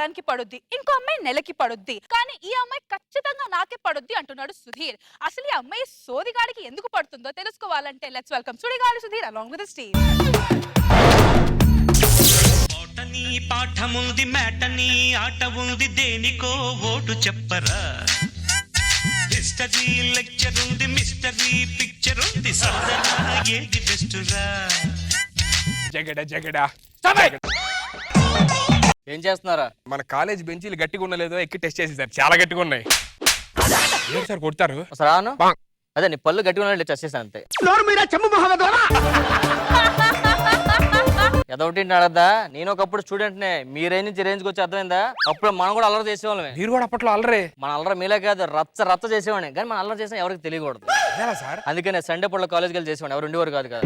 వారానికి పడుద్ది, ఇంకో అమ్మాయి నెలకి పడుద్ది, కానీ ఈ అమ్మాయి ఖచ్చితంగా నాకే పడుద్ది అంటున్నాడు సుధీర్. అసలు ఈ అమ్మాయి సోదిగాడికి ఎందుకు పడుతుందో తెలుసుకోవాలంటే let's welcome Sudigali Sudheer along with the Steve. ఓటని పాఠముంది మేటని ఆట ఉంది దేనికో ఓటు చెప్పరా. హిస్టరీ లెక్చర్ ఉంది మిస్టరీ పిక్చర్ ఉంది సోదరా ఏది బెస్టురా. జగడ జగడ ఏం చేస్తున్నారా? మన కాలేజ్ బెంచీలు గట్టిగా ఉండలేదో ఎక్కి టెస్ట్ చేసి సార్, చాలా గట్టిగా ఉన్నాయి. ఏం సార్ కొడతారు? రాను అదే నీ పళ్ళు గట్టిగా ఉన్నట్టు టెస్ట్ చేశాను అంతే. ఏదొకటి అడద్దా, నేను ఒకప్పుడు స్టూడెంట్ నే, మీ రేంజ్ నుంచి రేంజ్కి వచ్చి అర్థమైందా? అప్పుడు మనం కూడా అల్లరి చేసేవాళ్ళమే. మీరు కూడా అప్పట్లో అల్లరే? మన అల్లరి మీలే కాదు, రచ్చ రచ్చ చేసేవాడిని, కానీ మన అల్లరి చేసిన ఎవరికి తెలియకూడదు సార్. అందుకనే సండే పూట కాలేజ్కి వెళ్ళి చేసేవాడిని, ఎవరు ఉండేవారు కాదు కదా.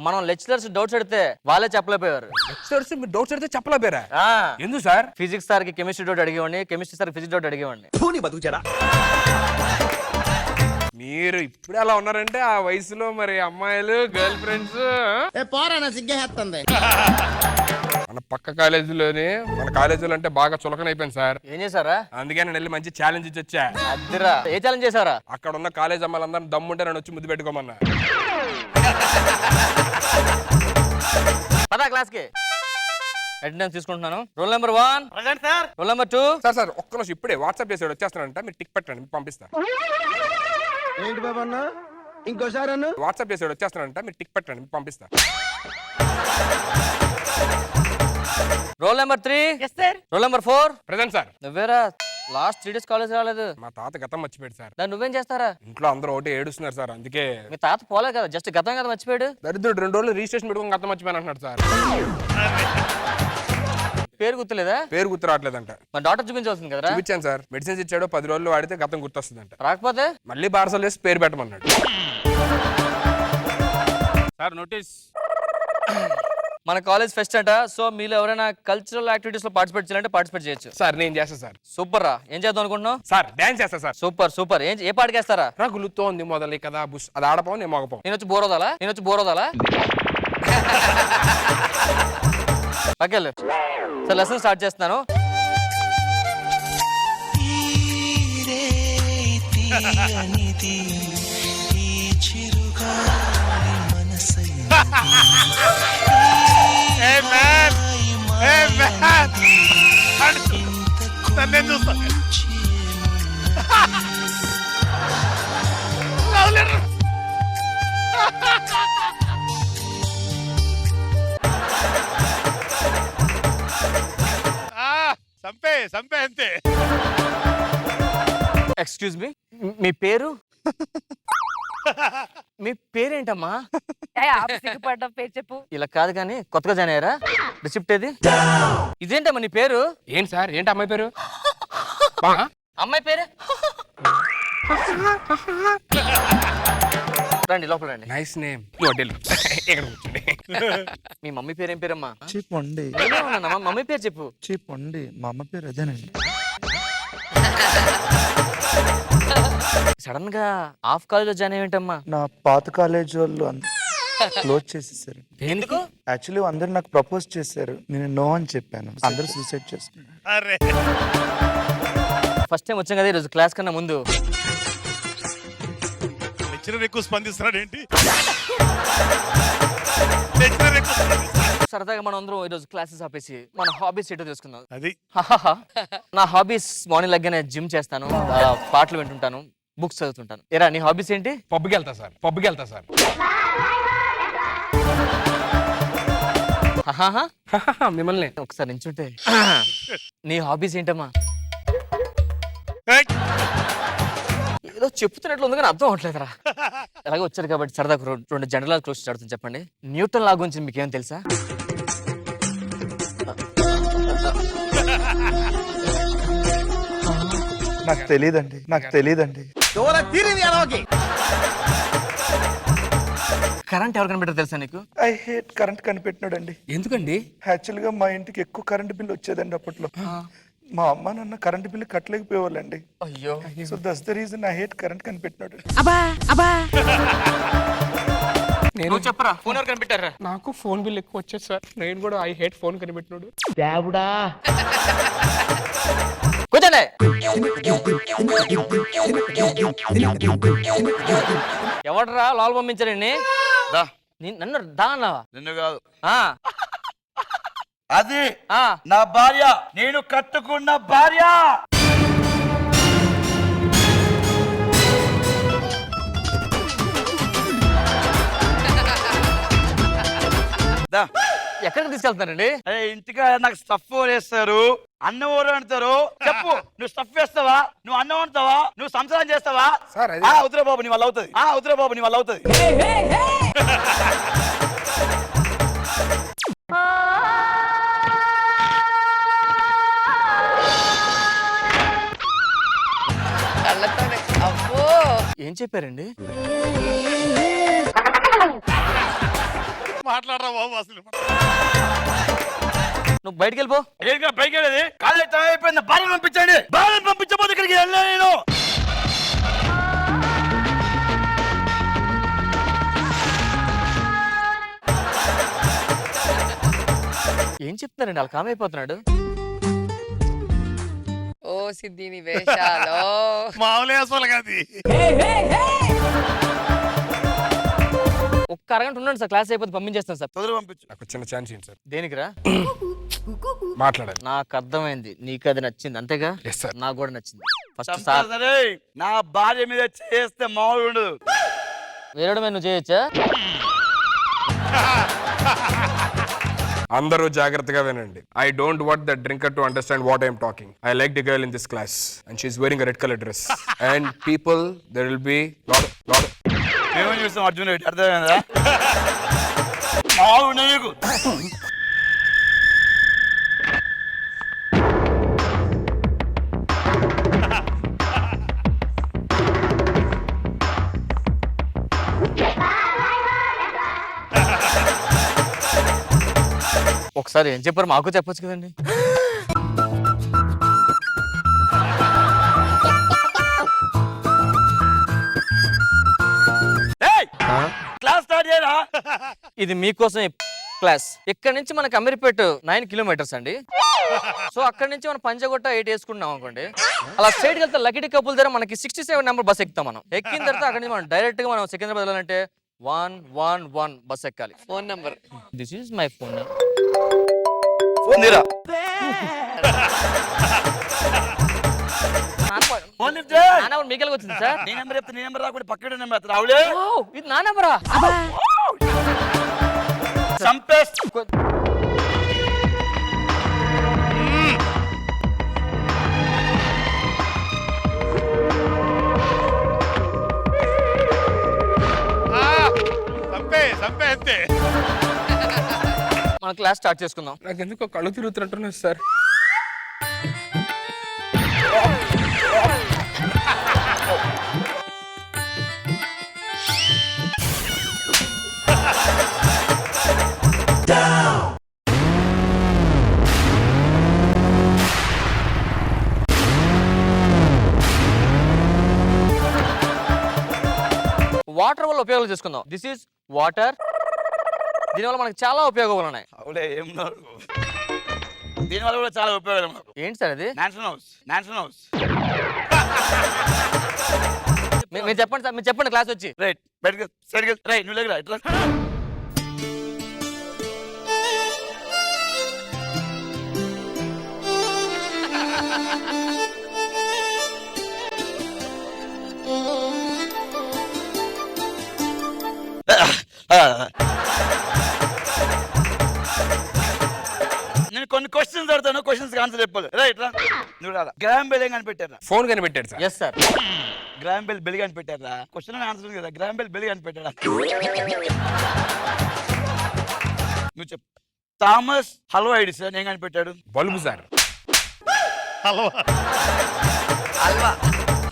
మనం లెక్చరర్స్ డౌట్స్ అడితే వాళ్ళే చెప్పలేకపోయారు. లెక్చరర్స్ మీరు డౌట్స్ అడితే చెప్పలేకపోయారా? ఎందుకు సార్? ఫిజిక్స్ సార్ కి కెమిస్ట్రీ డౌట్ అడిగేవాడిని, కెమిస్ట్రీ సార్ ఫిజిక్స్ డౌట్ అడిగేవాడిని. మీరు ఇప్పుడు అలా ఉన్నారంటే ఆ వయసులో మరి అమ్మాయిలు గర్ల్ ఫ్రెండ్స్ మన పక్క కాలేజీలోనే, మన కాలేజీలో అంటే బాగా చులకన అయిపోయింది సార్. ఏం చేశారా? అందుకే నేను వెళ్ళి మంచి ఛాలెంజ్ ఇచ్చి వచ్చా. అద్దరా, ఏ ఛాలెంజ్ చేశారా? అక్కడ ఉన్న కాలేజ్ అమ్మాయిలందరూ దమ్ముంటే నన్ను వచ్చి ముద్దు పెట్టుకోమన్నా. పదా క్లాస్ కి అటెండెన్స్ తీసుకుంటున్నాను. Roll number 1 present sir. Roll number 2 sir ఒక్క నిమిషం ఇప్పుడే వాట్సాప్ చేసాడు వచ్చేస్తానంట, మీరు టిక్ పెట్టండి పంపిస్తా. ఏంటి బాబు అన్న ఇంకోసారి అన్న వాట్సాప్ చేసాడు వచ్చేస్తానంట, మీరు టిక్ పెట్టండి పంపిస్తా. Roll number 3 roll number 4 present sir. నువ్వేరా లాస్ట్ 3 డేస్ కాలేజ్ రాలేదు? మా తాత గతం మర్చిపోయాడు సార్. దాన్ని నువ్వేం చేస్తారా? ఇంట్లో అందరూ ఒకటి ఏడుస్తున్నారు సార్, అందుకే. మీ తాత పోలే కదా, జస్ట్ గతం కదా మర్చిపోయాడు. దరిద్రుడు 2 రోజులు రిజిస్ట్రేషన్ పెట్టుకుని గతం మర్చిపోయాను అంటున్నాడు సార్. పేరు గుర్తులేదా? పేరు గుర్తు రావట్లేదంట. మా డాక్టర్ చూపించాల్సింది కదా. చూపించాను సార్, మెడిసిన్స్ ఇచ్చాడు, 10 రోజులు వాడితే గతం గుర్తొస్తుందంట. రాకపోతే మళ్ళీ బారసాలు వేసి పేరు పెట్టమన్నాడు సార్. నోటీస్. మన కాలేజ్ ఫెస్ట్ అంట, సో మీరు ఎవరైనా కల్చరల్ యాక్టివిటీస్ లో పార్టిసిపేట్ చేయాలంటే పార్టిసిపేట్ చేయొచ్చు సార్. నేను చేస్తా సార్. సూపర్ రా. ఏం చేద్దాం అనుకుంటున్నావు? సార్ డాన్స్ చేస్తా సార్. Super super. ఏ పాటకేస్తారా? రగులుతో ఉంది మొదలు కదా బుస్, అది ఆడపోం నేను మోగపోం. నేను వచ్చి బోరోదాలా ఓకేలే సార్, లెసన్ స్టార్ట్ చేస్తున్నాను. సంపే అంతే. ఎక్స్క్యూజ్ మీ, మీ పేరు? మీ పేరేంటమ్మా? పేరు చెప్పు. ఇలా కాదు కానీ కొత్తగా జాయిన్ అయ్యారా? రిసిప్ట్ ఏది? ఇదేంటమ్మా నీ పేరు? ఏంటి సార్? ఏంటి అమ్మాయి పేరు? అమ్మాయి పేరు? రండి లోపల రండి. Nice name. మీ మమ్మీ పేరు ఏం పేరమ్మా? చెప్పండి. మమ్మీ పేరు చెప్పు. చెప్పండి, మా అమ్మ పేరు అదేనండి. సడన్ గా హాఫ్ కాలేజ్ లో జాయిన్ అయ్యేంటమ్మా? నా పాత కాలేజ్ వాళ్ళు క్లోజ్ చేసేసారు. ఎందుకు? యాక్చువల్లీ అందరు నాకు ప్రపోజ్ చేశారు, నేను నో అని చెప్పాను. అందరు సూసైడ్ చేసుకున్నారు. ఫస్ట్ టైం వచ్చాం కదా ఈరోజు క్లాస్ కన్నా ముందు. ఎక్కువ స్పందిస్తున్నాడు ఏంటి? సరదాగా మనం అందరం ఈరోజు క్లాసెస్ ఆపేసి మన హాబీస్ ఏంటో తెలుసుకుందాం. అది నా హాబీస్ మార్నింగ్ లెగ్గానే జిమ్ చేస్తాను, పాటలు వింటుంటాను, బుక్స్ చదువుతుంటాను. ఏరా నీ హాబీస్ ఏంటి? పబ్కి వెళ్తా సార్. మిమ్మల్ని ఒకసారి నించుంటే. నీ హాబీస్ ఏంటమ్మా? ఏదో చెప్తున్నట్లు ఉంది కానీ అర్థం అవట్లేదురా. ఎలాగో వచ్చారు కాబట్టి సరదాకు 2 జనరల్ క్వశ్చన్స్ అడుగుతుంది. చెప్పండి, న్యూటన్ లా గురించి మీకేం తెలుసా? నాకు తెలియదండి. కరెంట్ ఎవరు కనిపెట్టారు తెలుసా నీకు? ఐ హేట్ కరెంట్ కనిపెట్టినాడండి. ఎందుకండి? యాక్చువల్ గా మా ఇంటికి ఎక్కువ కరెంట్ బిల్ వచ్చేదండి అప్పట్లో. మా అమ్మ నాన్న కరెంట్ బిల్లు కట్టలేకపోయేవాళ్ళండి. అయ్యో. So that's the reason I hate current కనిపెట్టినాడు. నువ్వు చెప్పరా ఫోన్ ఎవరు కనిపెట్టారా? నాకు ఫోన్ బిల్ ఎక్కువ వచ్చేది సార్. నేను కూడా ఐ హేట్ ఫోన్ కనిపెట్టినాడు. కూర్చోండి. ఎవడరా లోపల పంపించారండి? నన్ను దా అన్నావా? నిన్ను కాదు, ఆ, అది ఆ. నా భార్య, నేను కట్టుకున్న భార్య. దా. ఎక్కడికి తీసుకెళ్తున్నారండి? అరే ఇంటికి నాకు స్టఫ్ వేస్తారు, అన్నం ఊరు అంటారు. చెప్పు, నువ్వు స్టఫ్ వేస్తావా, నువ్వు అన్నం వండుతావా, నువ్వు సంసారం చేస్తావా? సార్, అది- ఉత్తర బాబు నీ వల్ల అవుతుంది, ఉత్తర బాబు నీ వల్ల అవుతుంది. కళ్ళతోనే అబ్బో. ఏం చెప్పారండి? మాట్లాడరా బాబు అసలు. నువ్వు బయటికి వెళ్ళిపో. ఏంటి పైకి వెళ్ళేది? కాలేజ్ టైం అయిపోయింది, భార్యను పంపించండి. భార్యను పంపించబోతే ఇక్కడికి వెళ్ళా నేను. ఏం చెప్తున్నారండి? వాళ్ళు కామ్ అయిపోతున్నాడు. ఓ సిద్ధిని వేషాలో. మామూలే అసలు కాదు. ఒక్క అరగంట ఉండండి సార్, క్లాస్ అయిపోతే పంపించేస్తాను సార్. తొందరగా పంపించు. నాకు చిన్న ఛాన్స్ ఏంటి సార్? దేనికిరా? మాట్లాడాలి. నాకు అర్థమైంది, నీకు అది నచ్చింది అంతేగా? Yes sir. నాకు కూడా నచ్చింది. ఫస్ట్ సార్ సరే, నా భార్య మీద చేస్తే మామూలు ఉండదు. వేరే మీద నువ్వు చేయొచ్చా? అందరూ జాగ్రత్తగా వినండి. I don't want the drinker to understand what I'm talking. I like the girl in this class and she's wearing a red colour dress and people there will be lot మేమేం చూస్తాం అర్జున్ రెడ్డి, అర్థమైందా? మామూలు ఉండదు నీకు. ఒకసారి ఏం చెప్పారు మాకు చెప్పొచ్చు కదండి. క్లాస్ స్టార్ట్ చేయరా? ఇది మీకోసం క్లాస్. ఇక్కడ నుంచి మనకి అమీర్పేట 9 కిలోమీటర్స్ అండి. సో అక్కడ నుంచి మనం పంచగొట్ట 8 వేసుకుంటున్నాం అనుకోండి. అలా స్ట్రైట్ వెళ్తే లకిడి కపుల్ దగ్గర మనకి 67 నెంబర్ బస్ ఎక్కుతాం. మనం ఎక్కిన తర్వాత అక్కడ నుంచి మనం డైరెక్ట్ గా మనం సికింద్రాబాద్ వెళ్ళాలంటే 111 బస్ ఎక్కాలి. Phone number. This is my phone. Phone తీరా. ఫోన్ లిఫ్ట్ చేయి. నా నెంబర్ మీకెళ్ళి వచ్చింది సార్. నీ నెంబర్ చెప్తే నీ నెంబర్ రాకుండా పక్కన నెంబర్ రావులే. వావ్, ఇది నా నెంబరా? చంపేస్తా. సంపే అంతే. మన క్లాస్ స్టార్ట్ చేసుకుందాం. నాకు ఎందుకో కళ్ళు తిరుగుతున్నట్టున్నారు సార్. వాటర్ వల్ల ఉపయోగాలు చేసుకుందాం. This is water. దీనివల్ల మనకి చాలా ఉపయోగాలు ఉన్నాయి. అవులే, ఏం దీనివల్ల కూడా చాలా ఉపయోగాలు మనకు. ఏంటి సార్ అది? న్యాన్సన్ హౌస్. మీరు చెప్పండి సార్, మీరు చెప్పండి క్లాస్ వచ్చి. రైట్, బయటకు సరిగ్గా రైట్, నువ్వు లేకరా ఇట్లా. నేను కొన్ని క్వశ్చన్స్ అడుగుతాను, క్వశ్చన్స్ ఆన్సర్ చెప్పాలి. రైట్ రా, నువ్వు రా. గ్రామ్ బెల్ ఏం కనిపెట్టారా? ఫోన్ కనిపెట్టాడు sir. Yes sir. Graham Bell bell కనిపెట్టారా? క్వశ్చన్ ఆన్సర్ ఉంది కదా, గ్రామ్ బెల్ బెల్ కనిపెట్టారా? నువ్వు చెప్పు. థామస్ హల్వా ఎడిసన్ ఏం కనిపెట్టాడు? Bulb sir. Halwa.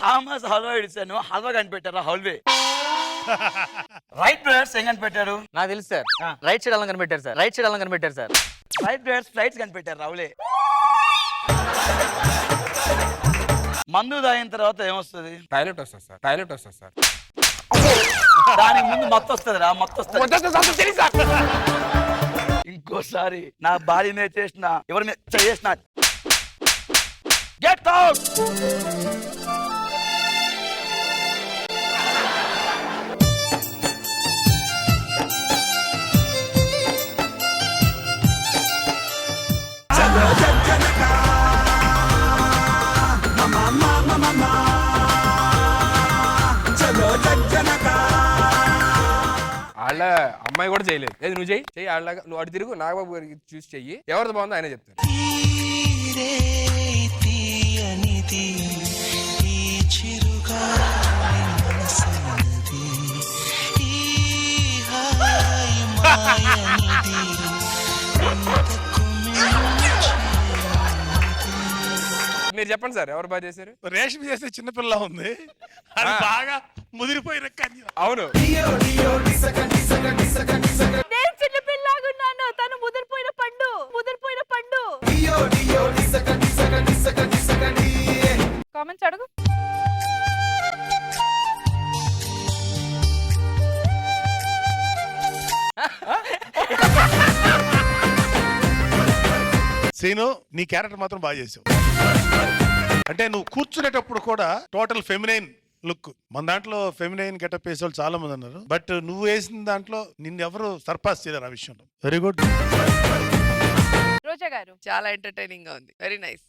Thomas halwa Edison halwa కనిపెట్టారా? హల్వే. రైట్ బ్రదర్స్ ఏం కనిపెట్టారు? నాకు తెలుసు సార్. రైట్ సైడ్ అలా కనిపెట్టారు సార్. రైట్ సైడ్ అలా కనిపెట్టారు సార్. రైట్ బ్రదర్స్ ఫ్లైట్స్ కనిపెట్టారు. రావులే. మందు తాగిన తర్వాత ఏమొస్తుంది? టాయిలెట్ వస్తుంది సార్. దానికి ముందు మత్తు వస్తుందిరా, మత్తు వస్తుంది. ఇంకోసారి నా భార్య మీద చేసిన, ఎవరి మీద చేసిన, గెట్ అవుట్. వాళ్ళ అమ్మాయి కూడా చేయలేదు. ఏది నువ్వు చెయ్యి చెయ్యి, వాళ్ళగా నువ్వు అటు తిరుగు, నాగబాబు గారికి చూసి చెయ్యి, ఎవరిది బాగుందో ఆయన చెప్తారు. మీరు చెప్పండి సార్, ఎవరు బాగా చేశారు? రేషమి చేసే చిన్నపిల్ల ఉంది, అది బాగా ముదిరిపోయిన కన్య. అవును, నేను చిన్నపిల్లలాగున్నాను, తను ముదిరిపోయిన పండు, ముదిరిపోయిన పండు. కామెంట్స్ అడుగు. సీను, నీ క్యారెక్టర్ మాత్రం బాగా చేసావు. అంటే నువ్వు కూర్చునేటప్పుడు కూడా టోటల్ ఫెమినైన్ లుక్. మన దాంట్లో ఫెమినైన్ గెటప్ వేసే వాళ్ళు చాలా మంది అన్నారు, బట్ నువ్వు వేసిన దాంట్లో నిన్ను ఎవరు సర్పాస్ చేయలేరు ఆ విషయంలో. Very good. రోజా గారు చాలా ఎంటర్టైనింగ్ గా ఉంది. Very nice.